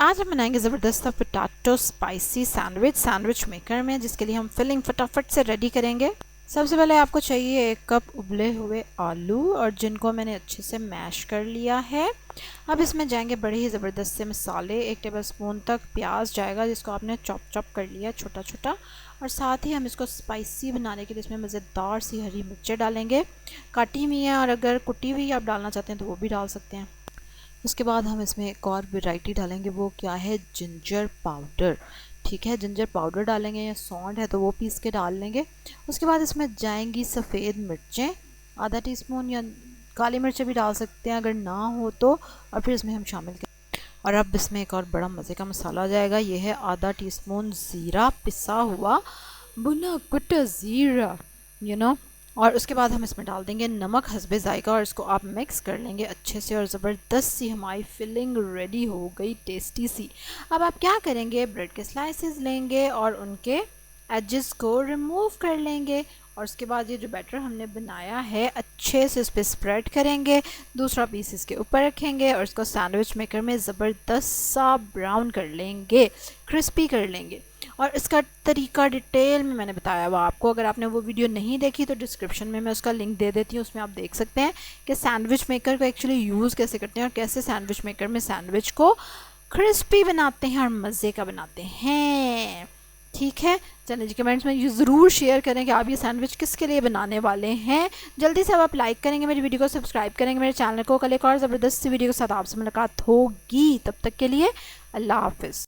आज हम बनाएंगे ज़बरदस्त सा पोटैटो स्पाइसी सैंडविच मेकर में, जिसके लिए हम फिलिंग फटाफट से रेडी करेंगे। सबसे पहले आपको चाहिए 1 कप उबले हुए आलू, और जिनको मैंने अच्छे से मैश कर लिया है। अब इसमें जाएंगे बड़े ही ज़बरदस्त से मसाले। 1 टेबलस्पून तक प्याज जाएगा, जिसको आपने चॉप कर लिया छोटा छोटा। और साथ ही हम इसको स्पाइसी बनाने के लिए इसमें मज़ेदार सी हरी मिर्चें डालेंगे, काटी हुई हैं, और अगर कुटी हुई आप डालना चाहते हैं तो वो भी डाल सकते हैं। उसके बाद हम इसमें एक और वैरायटी डालेंगे, वो क्या है, जिंजर पाउडर। ठीक है, जिंजर पाउडर डालेंगे, या सौंठ है तो वो पीस के डाल लेंगे। उसके बाद इसमें जाएंगी सफ़ेद मिर्चें, आधा टीस्पून, या काली मिर्चें भी डाल सकते हैं अगर ना हो तो। और फिर इसमें हम शामिल करें, और अब इसमें एक और बड़ा मज़े का मसाला जाएगा, ये है आधा टीस्पून ज़ीरा, पिसा हुआ भुना कुटा ज़ीरा, और उसके बाद हम इसमें डाल देंगे नमक हस्बे ज़ायका, और इसको आप मिक्स कर लेंगे अच्छे से। और ज़बरदस्त सी हमारी फिलिंग रेडी हो गई, टेस्टी सी। अब आप क्या करेंगे, ब्रेड के स्लाइसेस लेंगे और उनके एजेस को रिमूव कर लेंगे, और उसके बाद ये जो बैटर हमने बनाया है अच्छे से इस पर स्प्रेड करेंगे। दूसरा पीस इसके ऊपर रखेंगे और इसको सैंडविच मेकर में ज़बरदस्त सा ब्राउन कर लेंगे, क्रिस्पी कर लेंगे। और इसका तरीका डिटेल में मैंने बताया हुआ आपको। अगर आपने वो वीडियो नहीं देखी तो डिस्क्रिप्शन में मैं उसका लिंक दे देती हूँ, उसमें आप देख सकते हैं कि सैंडविच मेकर को एक्चुअली यूज़ कैसे करते हैं, और कैसे सैंडविच मेकर में सैंडविच को क्रिस्पी बनाते हैं और मज़े का बनाते हैं। ठीक है, चलिए जी, कमेंट्स में ये ज़रूर शेयर करें कि आप ये सैंडविच किसके लिए बनाने वाले हैं। जल्दी से अब आप लाइक करेंगे, मेरी वीडियो को सब्सक्राइब करेंगे मेरे चैनल को। कल एक और ज़बरदस्त सी वीडियो के साथ आपसे मुलाकात होगी, तब तक के लिए अल्लाह हाफिज़।